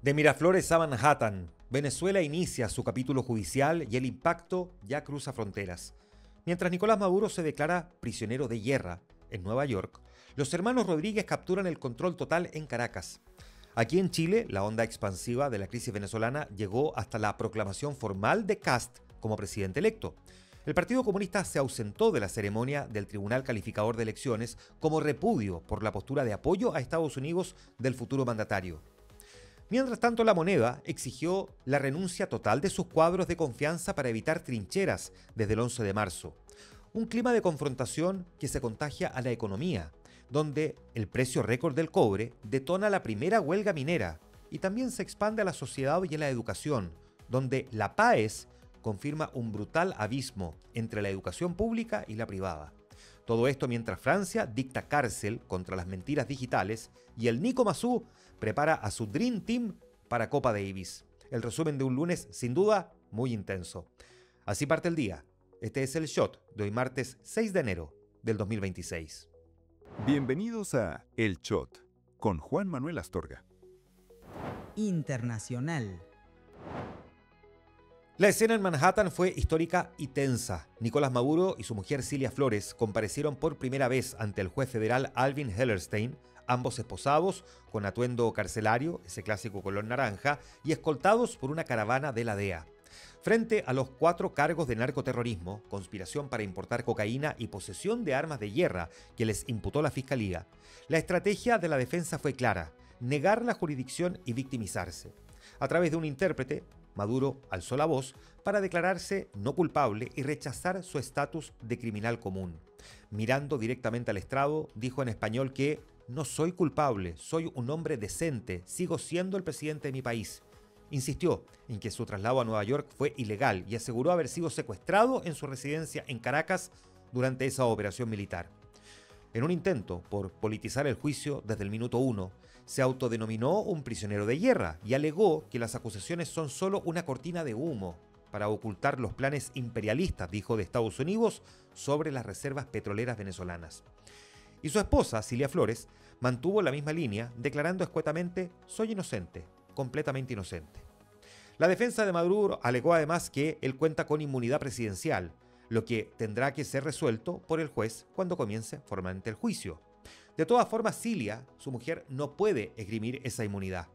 De Miraflores a Manhattan, Venezuela inicia su capítulo judicial y el impacto ya cruza fronteras. Mientras Nicolás Maduro se declara prisionero de guerra en Nueva York, los hermanos Rodríguez capturan el control total en Caracas. Aquí en Chile, la onda expansiva de la crisis venezolana llegó hasta la proclamación formal de Kast como presidente electo. El Partido Comunista se ausentó de la ceremonia del Tribunal Calificador de Elecciones como repudio por la postura de apoyo a Estados Unidos del futuro mandatario. Mientras tanto, la Moneda exigió la renuncia total de sus cuadros de confianza para evitar trincheras desde el 11 de marzo. Un clima de confrontación que se contagia a la economía, donde el precio récord del cobre detona la primera huelga minera y también se expande a la sociedad y a la educación, donde la PAES confirma un brutal abismo entre la educación pública y la privada. Todo esto mientras Francia dicta cárcel contra las mentiras digitales y el Nico Massú prepara a su Dream Team para Copa Davis. El resumen de un lunes sin duda muy intenso. Así parte el día. Este es el Shot de hoy martes 6 de enero del 2026. Bienvenidos a El Shot con Juan Manuel Astorga. Internacional. La escena en Manhattan fue histórica y tensa. Nicolás Maduro y su mujer Cilia Flores comparecieron por primera vez ante el juez federal Alvin Hellerstein, ambos esposados, con atuendo carcelario, ese clásico color naranja, y escoltados por una caravana de la DEA. Frente a los 4 cargos de narcoterrorismo, conspiración para importar cocaína y posesión de armas de guerra que les imputó la Fiscalía, la estrategia de la defensa fue clara: negar la jurisdicción y victimizarse. A través de un intérprete, Maduro alzó la voz para declararse no culpable y rechazar su estatus de criminal común. Mirando directamente al estrado, dijo en español que «No soy culpable, soy un hombre decente, sigo siendo el presidente de mi país». Insistió en que su traslado a Nueva York fue ilegal y aseguró haber sido secuestrado en su residencia en Caracas durante esa operación militar. En un intento por politizar el juicio desde el minuto 1, se autodenominó un prisionero de guerra y alegó que las acusaciones son solo una cortina de humo para ocultar los planes imperialistas, dijo, de Estados Unidos sobre las reservas petroleras venezolanas. Y su esposa, Cilia Flores, mantuvo la misma línea, declarando escuetamente: «Soy inocente, completamente inocente». La defensa de Maduro alegó además que él cuenta con inmunidad presidencial, lo que tendrá que ser resuelto por el juez cuando comience formalmente el juicio. De todas formas, Cilia, su mujer, no puede esgrimir esa inmunidad.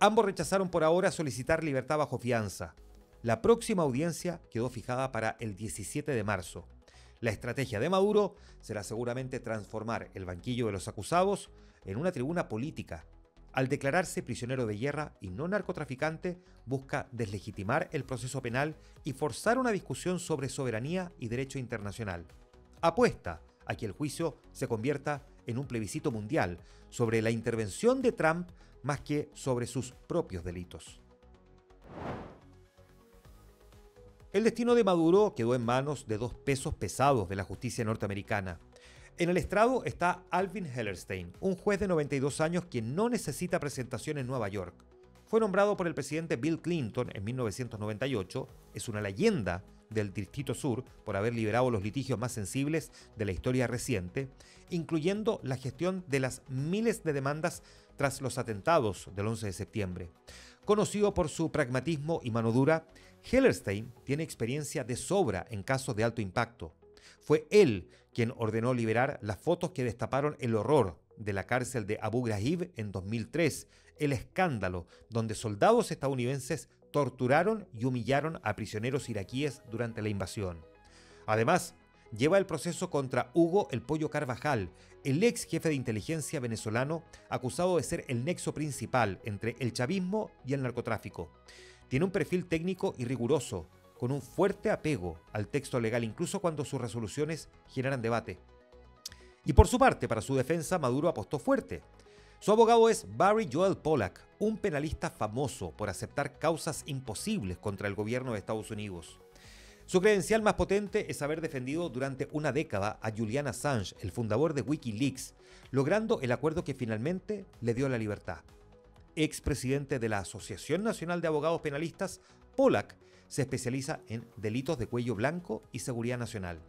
Ambos rechazaron por ahora solicitar libertad bajo fianza. La próxima audiencia quedó fijada para el 17 de marzo. La estrategia de Maduro será seguramente transformar el banquillo de los acusados en una tribuna política. Al declararse prisionero de guerra y no narcotraficante, busca deslegitimar el proceso penal y forzar una discusión sobre soberanía y derecho internacional. Apuesta a que el juicio se convierta en un plebiscito mundial sobre la intervención de Trump más que sobre sus propios delitos. El destino de Maduro quedó en manos de 2 pesos pesados de la justicia norteamericana. En el estrado está Alvin Hellerstein, un juez de 92 años que no necesita presentación en Nueva York. Fue nombrado por el presidente Bill Clinton en 1998, es una leyenda del Distrito Sur por haber liberado los litigios más sensibles de la historia reciente, incluyendo la gestión de las miles de demandas tras los atentados del 11 de septiembre. Conocido por su pragmatismo y mano dura, Hellerstein tiene experiencia de sobra en casos de alto impacto. Fue él quien ordenó liberar las fotos que destaparon el horror de la cárcel de Abu Ghraib en 2003, el escándalo donde soldados estadounidenses torturaron y humillaron a prisioneros iraquíes durante la invasión. Además, lleva el proceso contra Hugo El Pollo Carvajal, el ex jefe de inteligencia venezolano acusado de ser el nexo principal entre el chavismo y el narcotráfico. Tiene un perfil técnico y riguroso, con un fuerte apego al texto legal incluso cuando sus resoluciones generan debate. Y por su parte, para su defensa, Maduro apostó fuerte. Su abogado es Barry Joel Pollack, un penalista famoso por aceptar causas imposibles contra el gobierno de Estados Unidos. Su credencial más potente es haber defendido durante una década a Julian Assange, el fundador de Wikileaks, logrando el acuerdo que finalmente le dio la libertad. Expresidente de la Asociación Nacional de Abogados Penalistas, Pollack se especializa en delitos de cuello blanco y seguridad nacional.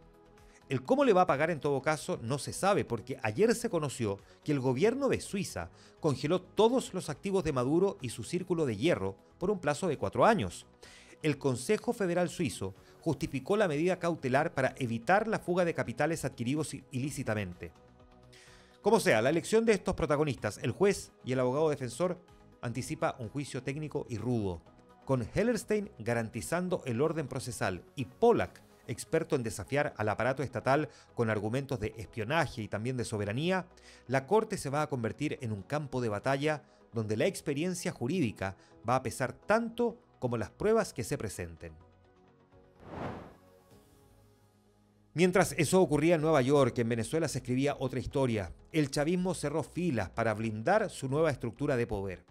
El cómo le va a pagar en todo caso no se sabe, porque ayer se conoció que el gobierno de Suiza congeló todos los activos de Maduro y su círculo de hierro por un plazo de 4 años. El Consejo Federal Suizo justificó la medida cautelar para evitar la fuga de capitales adquiridos ilícitamente. Como sea, la elección de estos protagonistas, el juez y el abogado defensor, anticipa un juicio técnico y rudo, con Hellerstein garantizando el orden procesal y Pollack, experto en desafiar al aparato estatal con argumentos de espionaje y también de soberanía. La Corte se va a convertir en un campo de batalla donde la experiencia jurídica va a pesar tanto como las pruebas que se presenten. Mientras eso ocurría en Nueva York, en Venezuela se escribía otra historia. El chavismo cerró filas para blindar su nueva estructura de poder.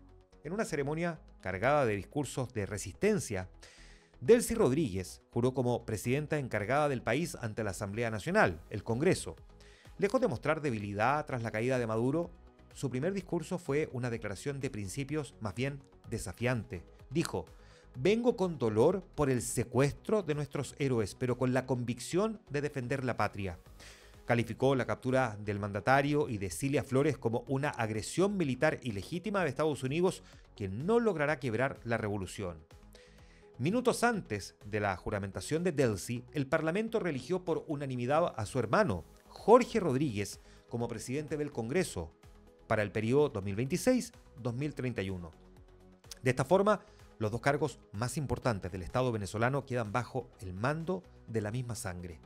En una ceremonia cargada de discursos de resistencia, Delcy Rodríguez juró como presidenta encargada del país ante la Asamblea Nacional, el Congreso. Lejos de mostrar debilidad tras la caída de Maduro, su primer discurso fue una declaración de principios más bien desafiante. Dijo: vengo con dolor por el secuestro de nuestros héroes, pero con la convicción de defender la patria. Calificó la captura del mandatario y de Cilia Flores como una agresión militar ilegítima de Estados Unidos que no logrará quebrar la revolución. Minutos antes de la juramentación de Delcy, el Parlamento reeligió por unanimidad a su hermano, Jorge Rodríguez, como presidente del Congreso para el periodo 2026-2031. De esta forma, los dos cargos más importantes del Estado venezolano quedan bajo el mando de la misma sangre.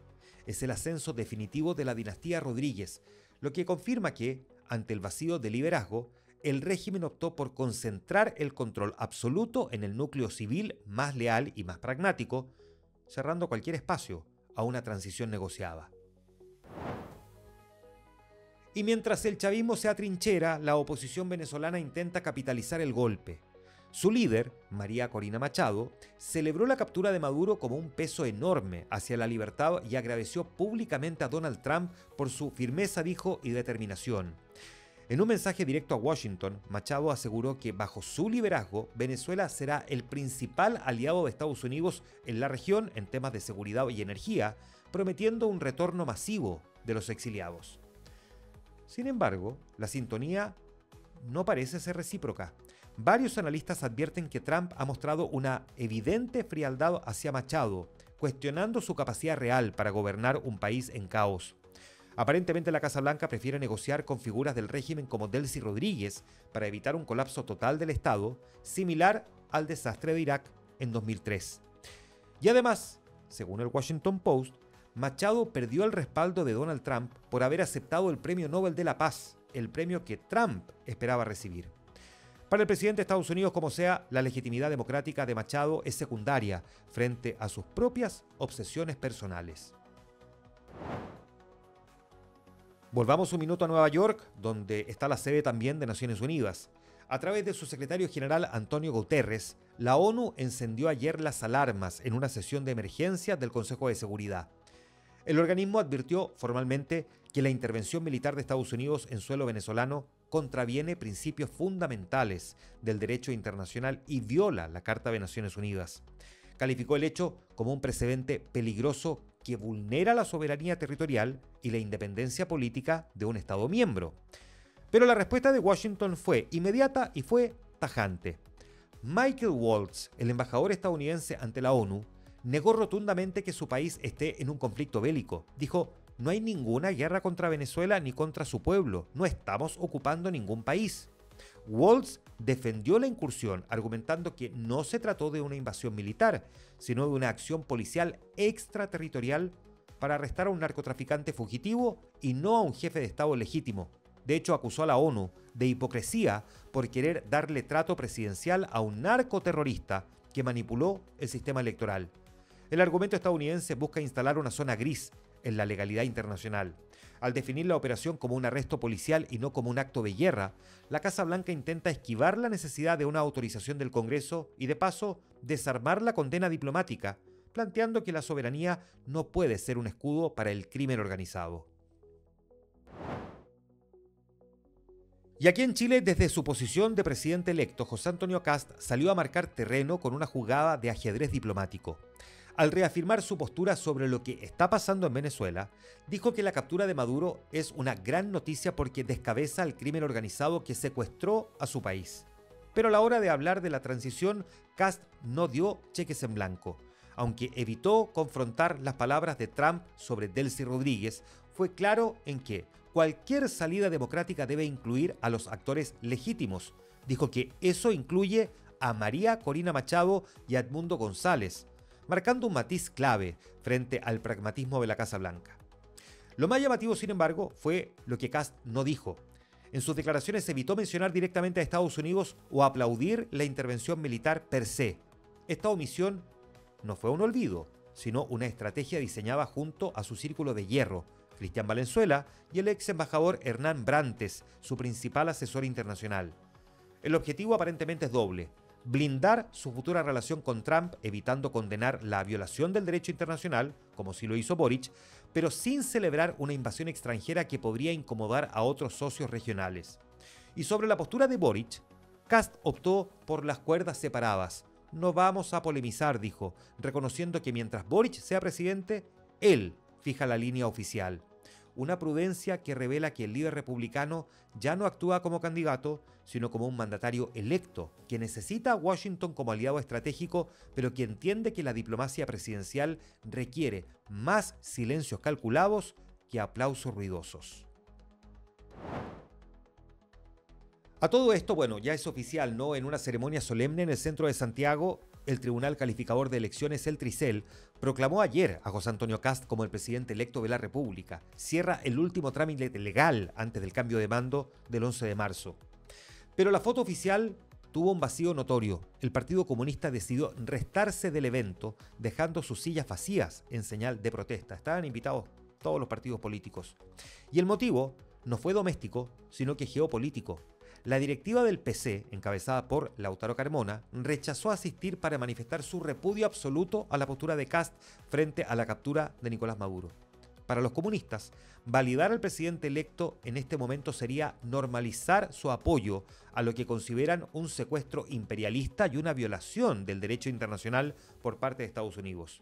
Es el ascenso definitivo de la dinastía Rodríguez, lo que confirma que, ante el vacío de liderazgo, el régimen optó por concentrar el control absoluto en el núcleo civil más leal y más pragmático, cerrando cualquier espacio a una transición negociada. Y mientras el chavismo se atrinchera, la oposición venezolana intenta capitalizar el golpe. Su líder, María Corina Machado, celebró la captura de Maduro como un peso enorme hacia la libertad y agradeció públicamente a Donald Trump por su firmeza, dijo, y determinación. En un mensaje directo a Washington, Machado aseguró que bajo su liderazgo, Venezuela será el principal aliado de Estados Unidos en la región en temas de seguridad y energía, prometiendo un retorno masivo de los exiliados. Sin embargo, la sintonía no parece ser recíproca. Varios analistas advierten que Trump ha mostrado una evidente frialdad hacia Machado, cuestionando su capacidad real para gobernar un país en caos. Aparentemente la Casa Blanca prefiere negociar con figuras del régimen como Delcy Rodríguez para evitar un colapso total del Estado, similar al desastre de Irak en 2003. Y además, según el Washington Post, Machado perdió el respaldo de Donald Trump por haber aceptado el Premio Nobel de la Paz, el premio que Trump esperaba recibir. Para el presidente de Estados Unidos, como sea, la legitimidad democrática de Machado es secundaria frente a sus propias obsesiones personales. Volvamos un minuto a Nueva York, donde está la sede también de Naciones Unidas. A través de su secretario general Antonio Guterres, la ONU encendió ayer las alarmas en una sesión de emergencia del Consejo de Seguridad. El organismo advirtió formalmente que la intervención militar de Estados Unidos en suelo venezolano contraviene principios fundamentales del derecho internacional y viola la Carta de Naciones Unidas. Calificó el hecho como un precedente peligroso que vulnera la soberanía territorial y la independencia política de un Estado miembro. Pero la respuesta de Washington fue inmediata y fue tajante. Michael Waltz, el embajador estadounidense ante la ONU, negó rotundamente que su país esté en un conflicto bélico. Dijo: no hay ninguna guerra contra Venezuela ni contra su pueblo, no estamos ocupando ningún país. Waltz defendió la incursión, argumentando que no se trató de una invasión militar, sino de una acción policial extraterritorial para arrestar a un narcotraficante fugitivo y no a un jefe de Estado legítimo. De hecho, acusó a la ONU de hipocresía por querer darle trato presidencial a un narcoterrorista que manipuló el sistema electoral. El argumento estadounidense busca instalar una zona gris en la legalidad internacional. Al definir la operación como un arresto policial y no como un acto de guerra, la Casa Blanca intenta esquivar la necesidad de una autorización del Congreso y, de paso, desarmar la condena diplomática, planteando que la soberanía no puede ser un escudo para el crimen organizado. Y aquí en Chile, desde su posición de presidente electo, José Antonio Kast salió a marcar terreno con una jugada de ajedrez diplomático. Al reafirmar su postura sobre lo que está pasando en Venezuela, dijo que la captura de Maduro es una gran noticia porque descabeza al crimen organizado que secuestró a su país. Pero a la hora de hablar de la transición, Kast no dio cheques en blanco. Aunque evitó confrontar las palabras de Trump sobre Delcy Rodríguez, fue claro en que cualquier salida democrática debe incluir a los actores legítimos. Dijo que eso incluye a María Corina Machado y a Edmundo González, marcando un matiz clave frente al pragmatismo de la Casa Blanca. Lo más llamativo, sin embargo, fue lo que Kast no dijo. En sus declaraciones evitó mencionar directamente a Estados Unidos o aplaudir la intervención militar per se. Esta omisión no fue un olvido, sino una estrategia diseñada junto a su círculo de hierro, Cristian Valenzuela y el ex embajador Hernán Brantes, su principal asesor internacional. El objetivo aparentemente es doble: blindar su futura relación con Trump, evitando condenar la violación del derecho internacional, como sí lo hizo Boric, pero sin celebrar una invasión extranjera que podría incomodar a otros socios regionales. Y sobre la postura de Boric, Kast optó por las cuerdas separadas. No vamos a polemizar, dijo, reconociendo que mientras Boric sea presidente, él fija la línea oficial. Una prudencia que revela que el líder republicano ya no actúa como candidato, sino como un mandatario electo, que necesita a Washington como aliado estratégico, pero que entiende que la diplomacia presidencial requiere más silencios calculados que aplausos ruidosos. A todo esto, bueno, ya es oficial, ¿no? En una ceremonia solemne en el centro de Santiago, el Tribunal Calificador de Elecciones, el Tricel, proclamó ayer a José Antonio Kast como el presidente electo de la República. Cierra el último trámite legal antes del cambio de mando del 11 de marzo. Pero la foto oficial tuvo un vacío notorio. El Partido Comunista decidió restarse del evento, dejando sus sillas vacías en señal de protesta. Estaban invitados todos los partidos políticos. Y el motivo no fue doméstico, sino que geopolítico. La directiva del PC, encabezada por Lautaro Carmona, rechazó asistir para manifestar su repudio absoluto a la postura de Kast frente a la captura de Nicolás Maduro. Para los comunistas, validar al presidente electo en este momento sería normalizar su apoyo a lo que consideran un secuestro imperialista y una violación del derecho internacional por parte de Estados Unidos.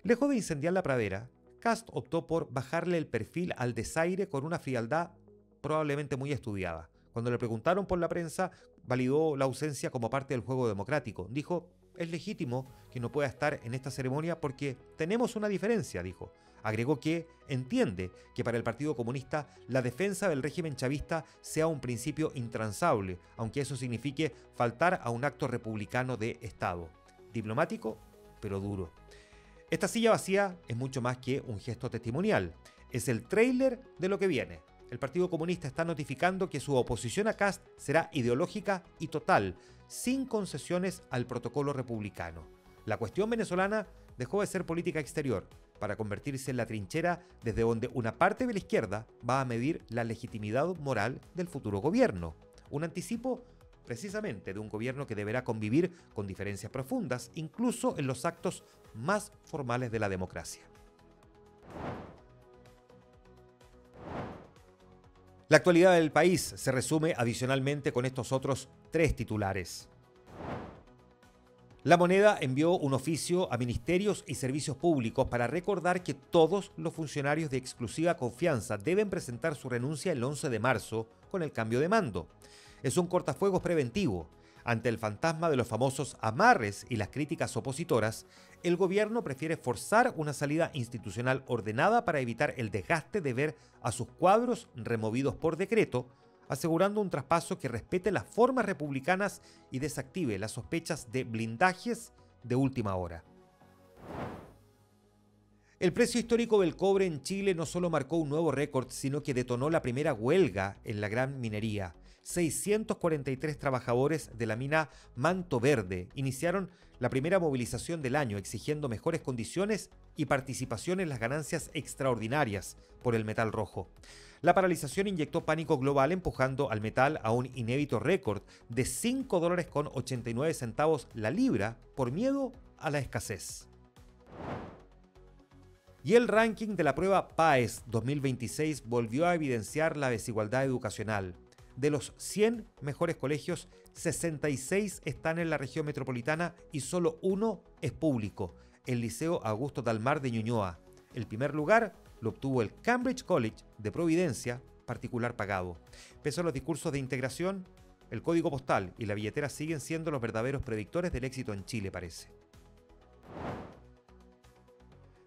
Lejos de incendiar la pradera, Kast optó por bajarle el perfil al desaire con una frialdad probablemente muy estudiada. Cuando le preguntaron por la prensa, validó la ausencia como parte del juego democrático. Dijo, es legítimo que no pueda estar en esta ceremonia porque tenemos una diferencia, dijo. Agregó que entiende que para el Partido Comunista la defensa del régimen chavista sea un principio intransable, aunque eso signifique faltar a un acto republicano de Estado. Diplomático, pero duro. Esta silla vacía es mucho más que un gesto testimonial. Es el tráiler de lo que viene. El Partido Comunista está notificando que su oposición a Kast será ideológica y total, sin concesiones al protocolo republicano. La cuestión venezolana dejó de ser política exterior para convertirse en la trinchera desde donde una parte de la izquierda va a medir la legitimidad moral del futuro gobierno. Un anticipo precisamente de un gobierno que deberá convivir con diferencias profundas, incluso en los actos más formales de la democracia. La actualidad del país se resume adicionalmente con estos otros tres titulares. La Moneda envió un oficio a ministerios y servicios públicos para recordar que todos los funcionarios de exclusiva confianza deben presentar su renuncia el 11 de marzo con el cambio de mando. Es un cortafuegos preventivo. Ante el fantasma de los famosos amarres y las críticas opositoras, el gobierno prefiere forzar una salida institucional ordenada para evitar el desgaste de ver a sus cuadros removidos por decreto, asegurando un traspaso que respete las formas republicanas y desactive las sospechas de blindajes de última hora. El precio histórico del cobre en Chile no solo marcó un nuevo récord, sino que detonó la primera huelga en la gran minería. 643 trabajadores de la mina Manto Verde iniciaron la primera movilización del año exigiendo mejores condiciones y participación en las ganancias extraordinarias por el metal rojo. La paralización inyectó pánico global empujando al metal a un inédito récord de $5.89 la libra por miedo a la escasez. Y el ranking de la prueba PAES 2026 volvió a evidenciar la desigualdad educacional. De los 100 mejores colegios, 66 están en la región metropolitana y solo uno es público. el Liceo Augusto Dalmar de Ñuñoa. El primer lugar lo obtuvo el Cambridge College de Providencia, particular pagado. Pese a los discursos de integración, el código postal y la billetera siguen siendo los verdaderos predictores del éxito en Chile, parece.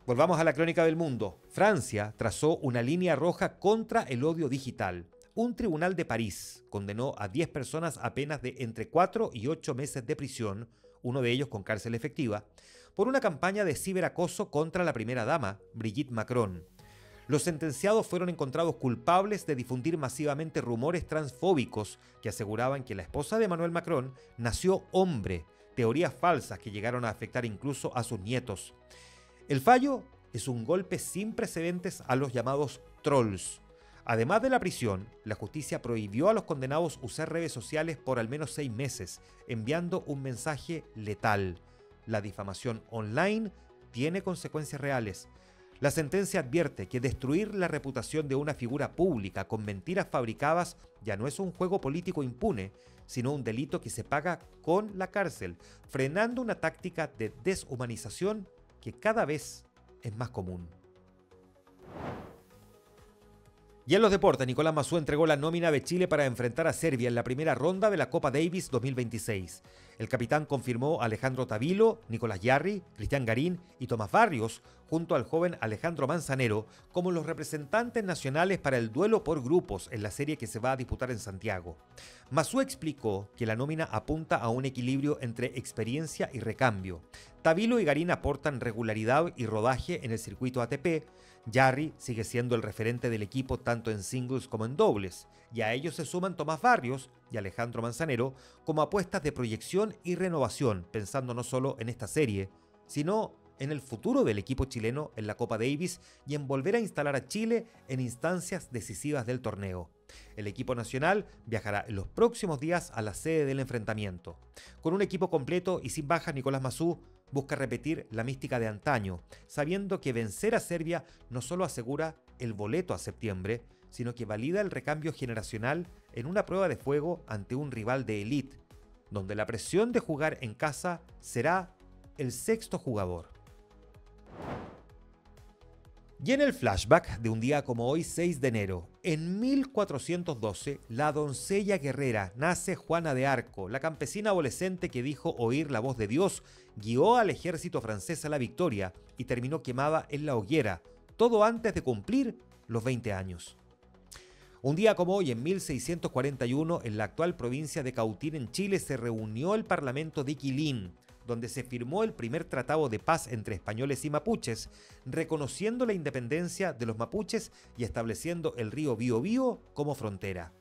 Volvamos a la crónica del mundo. Francia trazó una línea roja contra el odio digital. Un tribunal de París condenó a 10 personas a penas de entre 4 y 8 meses de prisión, uno de ellos con cárcel efectiva, por una campaña de ciberacoso contra la primera dama, Brigitte Macron. Los sentenciados fueron encontrados culpables de difundir masivamente rumores transfóbicos que aseguraban que la esposa de Emmanuel Macron nació hombre, teorías falsas que llegaron a afectar incluso a sus nietos. El fallo es un golpe sin precedentes a los llamados trolls. Además de la prisión, la justicia prohibió a los condenados usar redes sociales por al menos 6 meses, enviando un mensaje letal. La difamación online tiene consecuencias reales. La sentencia advierte que destruir la reputación de una figura pública con mentiras fabricadas ya no es un juego político impune, sino un delito que se paga con la cárcel, frenando una táctica de deshumanización que cada vez es más común. Y en los deportes, Nicolás Massú entregó la nómina de Chile para enfrentar a Serbia en la primera ronda de la Copa Davis 2026. El capitán confirmó a Alejandro Tavilo, Nicolás Yarri, Cristian Garín y Tomás Barrios, junto al joven Alejandro Manzanero, como los representantes nacionales para el duelo por grupos en la serie que se va a disputar en Santiago. Massú explicó que la nómina apunta a un equilibrio entre experiencia y recambio. Tavilo y Garín aportan regularidad y rodaje en el circuito ATP. Yarri sigue siendo el referente del equipo tanto en singles como en dobles, y a ellos se suman Tomás Barrios y Alejandro Manzanero como apuestas de proyección y renovación, pensando no solo en esta serie, sino en el futuro del equipo chileno en la Copa Davis y en volver a instalar a Chile en instancias decisivas del torneo. El equipo nacional viajará en los próximos días a la sede del enfrentamiento. Con un equipo completo y sin bajas, Nicolás Massú busca repetir la mística de antaño, sabiendo que vencer a Serbia no solo asegura el boleto a septiembre, sino que valida el recambio generacional en una prueba de fuego ante un rival de élite, donde la presión de jugar en casa será el sexto jugador. Y en el flashback de un día como hoy, 6 de enero, en 1412, la doncella guerrera nace Juana de Arco, la campesina adolescente que dijo oír la voz de Dios, guió al ejército francés a la victoria y terminó quemada en la hoguera, todo antes de cumplir los 20 años. Un día como hoy, en 1641, en la actual provincia de Cautín, en Chile, se reunió el Parlamento de Quilín, donde se firmó el primer tratado de paz entre españoles y mapuches, reconociendo la independencia de los mapuches y estableciendo el río Biobío como frontera.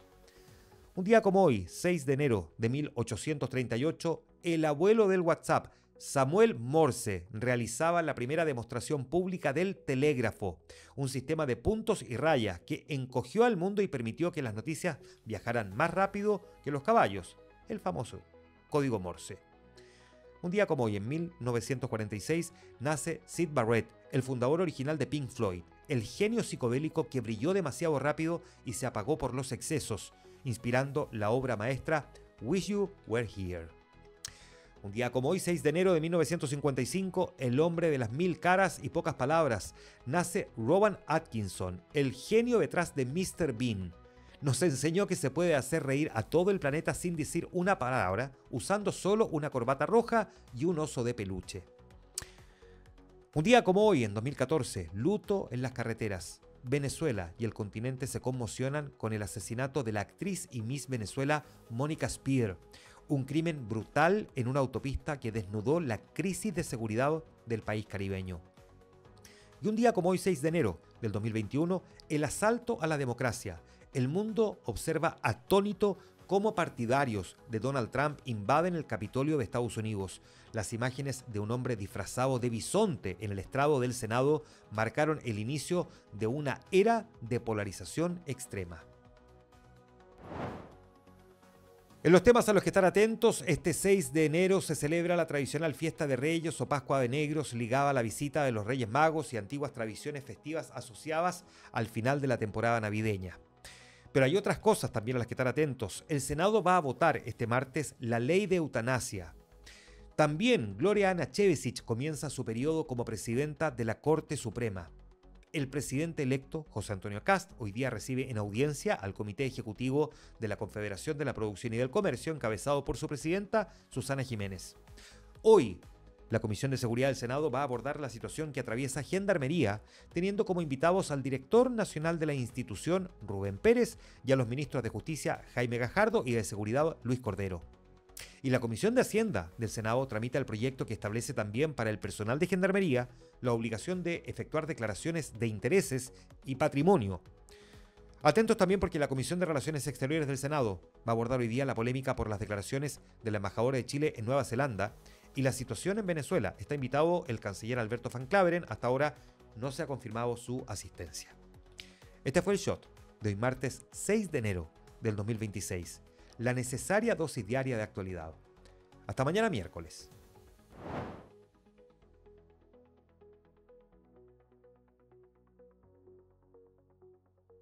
Un día como hoy, 6 de enero de 1838, el abuelo del WhatsApp, Samuel Morse, realizaba la primera demostración pública del telégrafo, un sistema de puntos y rayas que encogió al mundo y permitió que las noticias viajaran más rápido que los caballos, el famoso código Morse. Un día como hoy, en 1946, nace Syd Barrett, el fundador original de Pink Floyd, el genio psicodélico que brilló demasiado rápido y se apagó por los excesos, inspirando la obra maestra Wish You Were Here. Un día como hoy, 6 de enero de 1955, el hombre de las 1000 caras y pocas palabras, nace Rowan Atkinson, el genio detrás de Mr. Bean. Nos enseñó que se puede hacer reír a todo el planeta sin decir una palabra, usando solo una corbata roja y un oso de peluche. Un día como hoy, en 2014, luto en las carreteras. Venezuela y el continente se conmocionan con el asesinato de la actriz y Miss Venezuela Mónica Spear, un crimen brutal en una autopista que desnudó la crisis de seguridad del país caribeño. Y un día como hoy, 6 de enero del 2021, el asalto a la democracia. El mundo observa atónito cómo partidarios de Donald Trump invaden el Capitolio de Estados Unidos. Las imágenes de un hombre disfrazado de bisonte en el estrado del Senado marcaron el inicio de una era de polarización extrema. En los temas a los que estar atentos, este 6 de enero se celebra la tradicional fiesta de Reyes o Pascua de Negros, ligada a la visita de los Reyes Magos y antiguas tradiciones festivas asociadas al final de la temporada navideña. Pero hay otras cosas también a las que estar atentos. El Senado va a votar este martes la ley de eutanasia. También Gloria Anachevisic comienza su periodo como presidenta de la Corte Suprema. El presidente electo, José Antonio Kast, hoy día recibe en audiencia al Comité Ejecutivo de la Confederación de la Producción y del Comercio, encabezado por su presidenta, Susana Jiménez. Hoy, la Comisión de Seguridad del Senado va a abordar la situación que atraviesa Gendarmería, teniendo como invitados al director nacional de la institución, Rubén Pérez, y a los ministros de Justicia, Jaime Gajardo, y de Seguridad, Luis Cordero. Y la Comisión de Hacienda del Senado tramita el proyecto que establece también para el personal de Gendarmería la obligación de efectuar declaraciones de intereses y patrimonio. Atentos también porque la Comisión de Relaciones Exteriores del Senado va a abordar hoy día la polémica por las declaraciones de la embajadora de Chile en Nueva Zelanda y la situación en Venezuela. Está invitado el canciller Alberto Van Claveren. Hasta ahora no se ha confirmado su asistencia. Este fue el Shot de hoy martes 6 de enero del 2026. La necesaria dosis diaria de actualidad. Hasta mañana miércoles.